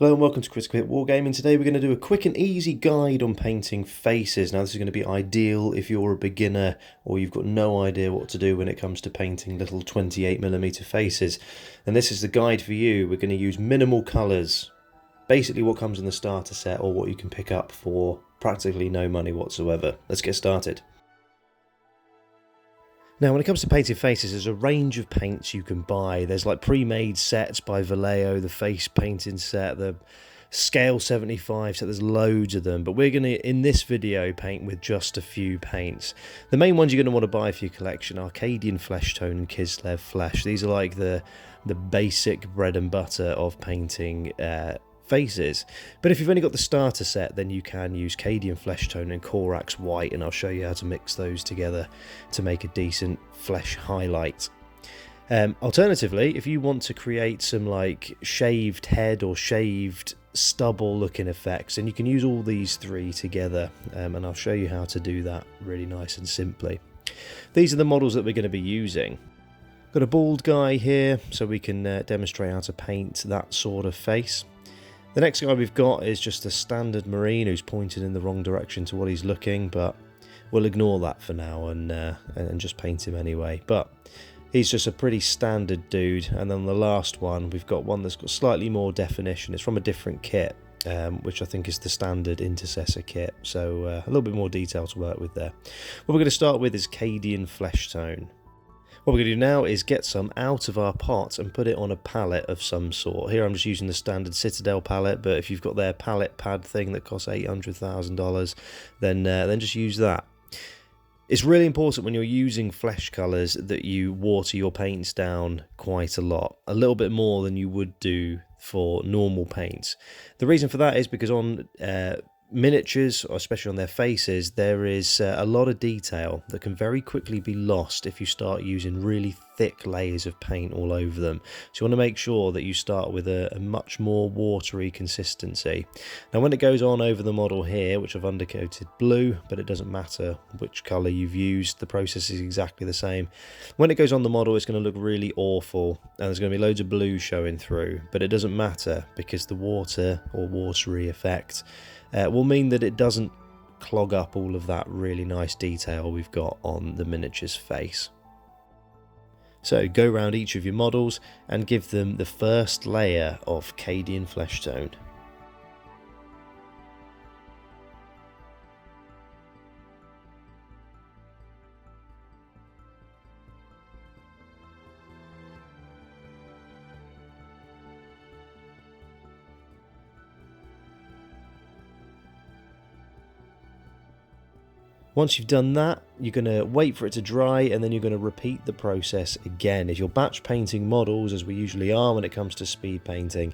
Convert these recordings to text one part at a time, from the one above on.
Hello and welcome to Chris Quit Wargaming. Today we're going to do a quick and easy guide on painting faces. Now this is going to be ideal if you're a beginner or you've got no idea what to do when it comes to painting little 28mm faces. And this is the guide for you. We're going to use minimal colours, basically what comes in the starter set or what you can pick up for practically no money whatsoever. Let's get started. Now, when it comes to painting faces, there's a range of paints you can buy. There's like pre-made sets by Vallejo, the face painting set, the scale 75 set, there's loads of them. But we're going to, in this video, paint with just a few paints. The main ones you're going to want to buy for your collection are Arcadian Flesh Tone and Kislev Flesh. These are like the basic bread and butter of painting faces. But if you've only got the starter set, then you can use Cadian Flesh Tone and Corax White, and I'll show you how to mix those together to make a decent flesh highlight. Alternatively, if you want to create some like shaved head or shaved stubble looking effects, then you can use all these three together, and I'll show you how to do that really nice and simply. These are the models that we're going to be using. Got a bald guy here, so we can demonstrate how to paint that sort of face. The next guy we've got is just a standard Marine who's pointed in the wrong direction to what he's looking, but we'll ignore that for now and just paint him anyway. But he's just a pretty standard dude. And then the last one, we've got one that's got slightly more definition. It's from a different kit, which I think is the standard Intercessor kit. So a little bit more detail to work with there. What we're going to start with is Cadian Flesh Tone. What we're going to do now is get some out of our pot and put it on a palette of some sort. Here I'm just using the standard Citadel palette, but if you've got their palette pad thing that costs $800,000, then just use that. It's really important when you're using flesh colours that you water your paints down quite a lot, a little bit more than you would do for normal paints. The reason for that is because on miniatures, especially on their faces, there is a lot of detail that can very quickly be lost if you start using really thick layers of paint all over them. So you want to make sure that you start with a much more watery consistency. Now when it goes on over the model here, which I've undercoated blue, but it doesn't matter which colour you've used, the process is exactly the same. When it goes on the model, it's going to look really awful and there's going to be loads of blue showing through, but it doesn't matter because the water or watery effect will mean that it doesn't clog up all of that really nice detail we've got on the miniature's face. So go around each of your models and give them the first layer of Cadian Flesh Tone. Once you've done that, you're going to wait for it to dry and then you're going to repeat the process again. If you're batch painting models, as we usually are when it comes to speed painting,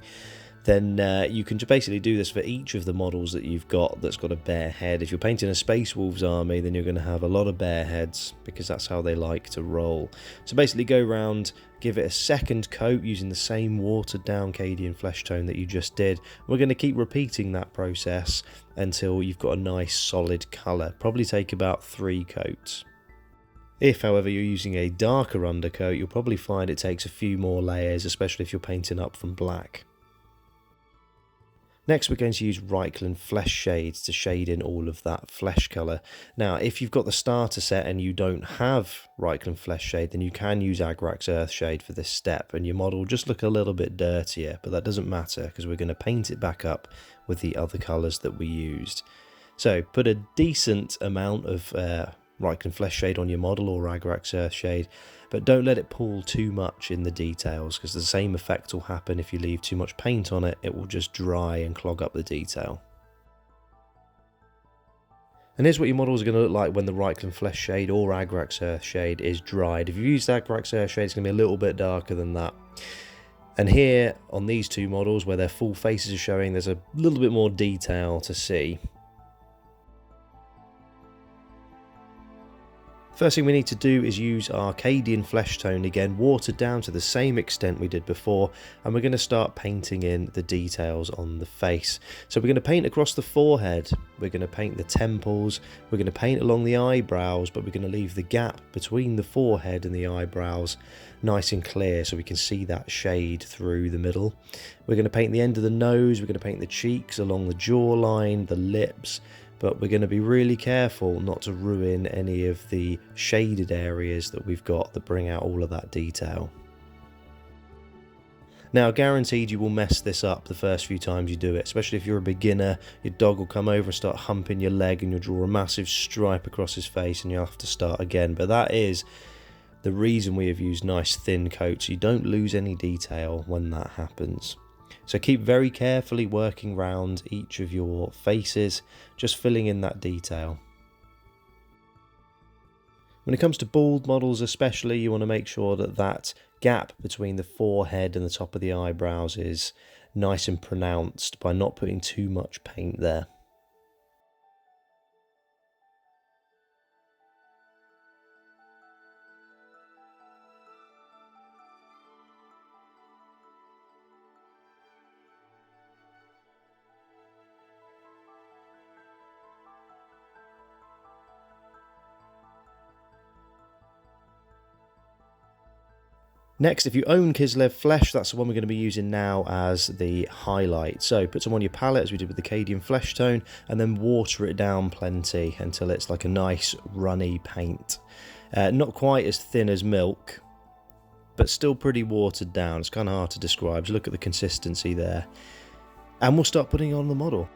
then you can basically do this for each of the models that you've got that's got a bare head. If you're painting a Space Wolves army, then you're going to have a lot of bare heads because that's how they like to roll. So basically go around, give it a second coat using the same watered down Cadian Flesh Tone that you just did. We're going to keep repeating that process until you've got a nice solid colour. Probably take about 3 coats. If, however, you're using a darker undercoat, you'll probably find it takes a few more layers, especially if you're painting up from black. Next, we're going to use Reikland Flesh Shades to shade in all of that flesh colour. Now, if you've got the starter set and you don't have Reikland Flesh Shade, then you can use Agrax Earth Shade for this step, and your model will just look a little bit dirtier, but that doesn't matter because we're going to paint it back up with the other colours that we used. So, put a decent amount of Reikland Flesh Shade on your model or Agrax Earth Shade, but don't let it pool too much in the details because the same effect will happen if you leave too much paint on it. It will just dry and clog up the detail. And here's what your models are going to look like when the Reikland Flesh Shade or Agrax Earth Shade is dried. If you've used Agrax Earth Shade, it's going to be a little bit darker than that. And here on these two models where their full faces are showing, there's a little bit more detail to see. First thing we need to do is use our Arcadian flesh tone again, watered down to the same extent we did before, and we're going to start painting in the details on the face. So we're going to paint across the forehead, we're going to paint the temples, we're going to paint along the eyebrows, but we're going to leave the gap between the forehead and the eyebrows nice and clear so we can see that shade through the middle. We're going to paint the end of the nose, we're going to paint the cheeks along the jawline, the lips, but we're going to be really careful not to ruin any of the shaded areas that we've got that bring out all of that detail. Now, guaranteed you will mess this up the first few times you do it, especially if you're a beginner. Your dog will come over and start humping your leg and you'll draw a massive stripe across his face and you'll have to start again. But that is the reason we have used nice thin coats. You don't lose any detail when that happens. So keep very carefully working around each of your faces, just filling in that detail. When it comes to bald models especially, you want to make sure that that gap between the forehead and the top of the eyebrows is nice and pronounced by not putting too much paint there. Next, if you own Kislev Flesh, that's the one we're going to be using now as the highlight. So put some on your palette as we did with the Cadian Flesh tone, and then water it down plenty until it's like a nice runny paint. Not quite as thin as milk, but still pretty watered down. It's kind of hard to describe. So look at the consistency there. And we'll start putting on the model.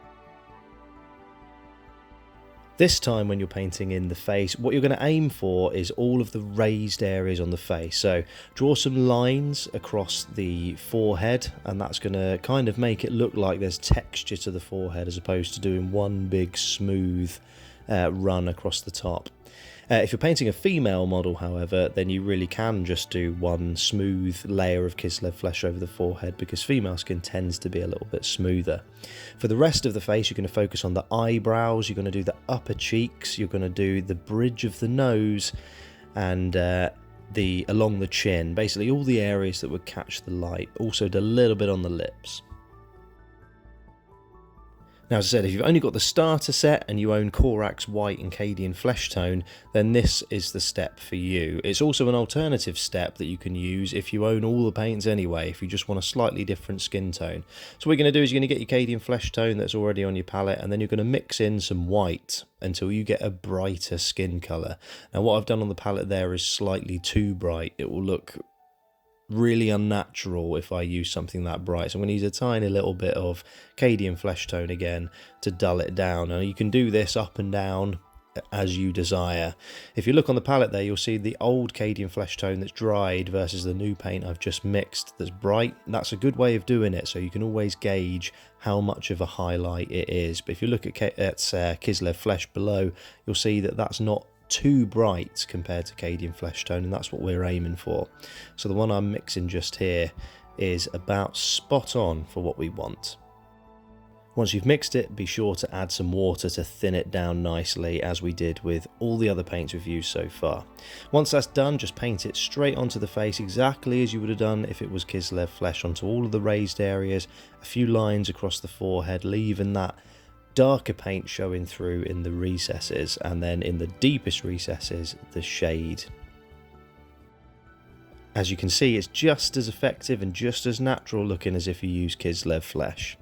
This time when you're painting in the face, what you're going to aim for is all of the raised areas on the face. So draw some lines across the forehead, and that's going to kind of make it look like there's texture to the forehead as opposed to doing one big smooth run across the top. If you're painting a female model, however, then you really can just do one smooth layer of Kislev Flesh over the forehead, because female skin tends to be a little bit smoother. For the rest of the face, you're going to focus on the eyebrows, you're going to do the upper cheeks, you're going to do the bridge of the nose, and along the chin, basically all the areas that would catch the light. Also do a little bit on the lips. Now, as I said, if you've only got the starter set and you own Corax White and Cadian Flesh Tone, then this is the step for you. It's also an alternative step that you can use if you own all the paints anyway, if you just want a slightly different skin tone. So what you're going to do is you're going to get your Cadian Flesh Tone that's already on your palette, and then you're going to mix in some white until you get a brighter skin colour. Now, what I've done on the palette there is slightly too bright. It will look really unnatural if I use something that bright, so I'm going to use a tiny little bit of Cadian Flesh Tone again to dull it down. Now you can do this up and down as you desire. If you look on the palette there, you'll see the old Cadian Flesh Tone that's dried versus the new paint I've just mixed that's bright. That's a good way of doing it, so you can always gauge how much of a highlight it is. But if you look at Kislev Flesh below, you'll see that that's not too bright compared to Cadian Flesh Tone, and that's what we're aiming for. So the one I'm mixing just here is about spot on for what we want. Once you've mixed it, be sure to add some water to thin it down nicely, as we did with all the other paints we've used so far. Once that's done, just paint it straight onto the face, exactly as you would have done if it was Kislev Flesh, onto all of the raised areas, a few lines across the forehead, leaving that darker paint showing through in the recesses, and then in the deepest recesses the shade. As you can see, it's just as effective and just as natural looking as if you use Kislev Flesh.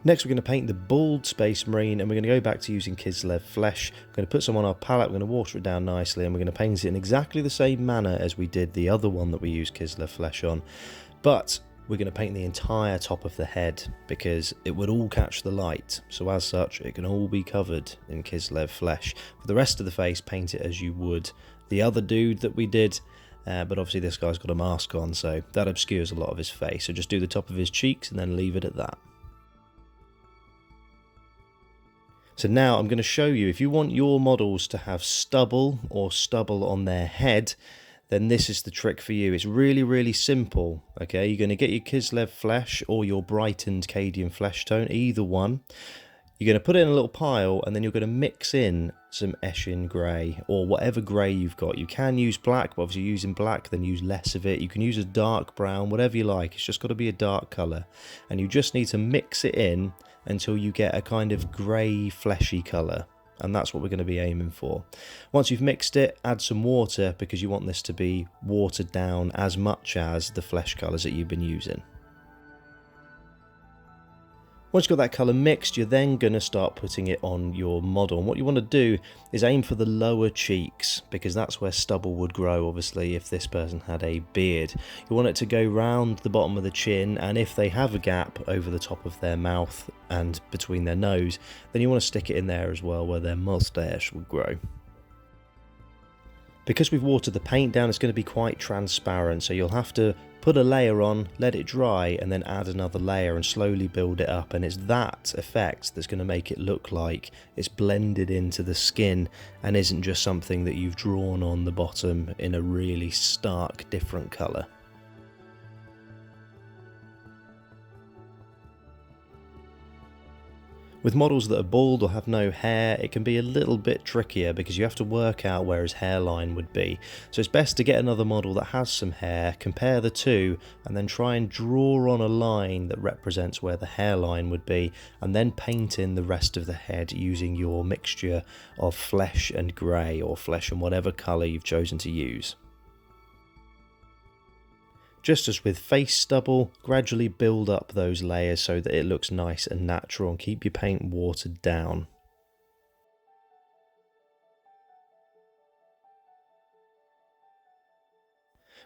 Next, we're going to paint the bald Space Marine, and we're going to go back to using Kislev Flesh. We're going to put some on our palette, we're going to water it down nicely, and we're going to paint it in exactly the same manner as we did the other one that we used Kislev Flesh on. But we're going to paint the entire top of the head, because it would all catch the light, so as such it can all be covered in Kislev Flesh. For the rest of the face, paint it as you would the other dude that we did, but obviously this guy's got a mask on, so that obscures a lot of his face. So just do the top of his cheeks and then leave it at that. So now I'm going to show you, if you want your models to have stubble or stubble on their head, then this is the trick for you. It's really, really simple. Okay, you're going to get your Kislev Flesh or your brightened Cadian Flesh Tone, either one. You're going to put it in a little pile, and then you're going to mix in some Eshin grey, or whatever grey you've got. You can use black, but obviously using black, then use less of it. You can use a dark brown, whatever you like. It's just got to be a dark colour. And you just need to mix it in until you get a kind of grey, fleshy colour. And that's what we're going to be aiming for. Once you've mixed it, add some water, because you want this to be watered down as much as the flesh colours that you've been using. Once you've got that colour mixed, you're then going to start putting it on your model. And what you want to do is aim for the lower cheeks, because that's where stubble would grow, obviously, if this person had a beard. You want it to go round the bottom of the chin, and if they have a gap over the top of their mouth and between their nose, then you want to stick it in there as well, where their moustache would grow. Because we've watered the paint down, it's going to be quite transparent, so you'll have to put a layer on, let it dry, and then add another layer and slowly build it up. And it's that effect that's going to make it look like it's blended into the skin and isn't just something that you've drawn on the bottom in a really stark different colour. With models that are bald or have no hair, it can be a little bit trickier, because you have to work out where his hairline would be. So it's best to get another model that has some hair, compare the two, and then try and draw on a line that represents where the hairline would be, and then paint in the rest of the head using your mixture of flesh and grey, or flesh and whatever colour you've chosen to use. Just as with face stubble, gradually build up those layers so that it looks nice and natural, and keep your paint watered down.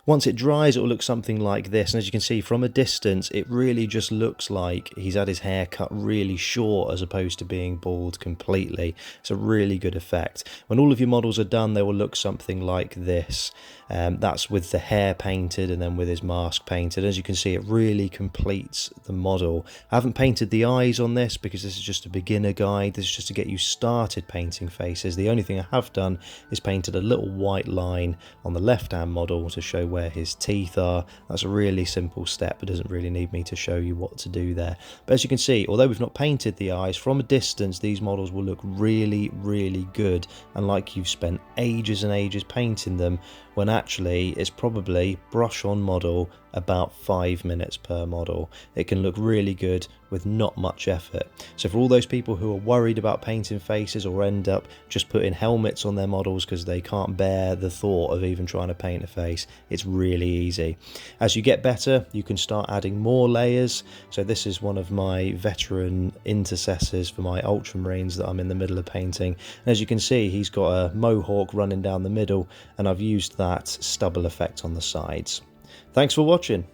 Once it dries, it will look something like this, and as you can see from a distance, it really just looks like he's had his hair cut really short as opposed to being bald completely. It's a really good effect. When all of your models are done, they will look something like this. That's with the hair painted and then with his mask painted. As you can see, it really completes the model. I haven't painted the eyes on this because this is just a beginner guide. This is just to get you started painting faces. The only thing I have done is painted a little white line on the left-hand model to show where his teeth are. That's a really simple step. It doesn't really need me to show you what to do there. But as you can see, although we've not painted the eyes, from a distance these models will look really, really good, and like you've spent ages and ages painting them, when actually it's probably brush on model about 5 minutes per model. It can look really good with not much effort. So for all those people who are worried about painting faces, or end up just putting helmets on their models because they can't bear the thought of even trying to paint a face, it's really easy. As you get better, you can start adding more layers. So this is one of my veteran intercessors for my ultramarines that I'm in the middle of painting, and as you can see, he's got a mohawk running down the middle, and I've used that stubble effect on the sides. Thanks for watching.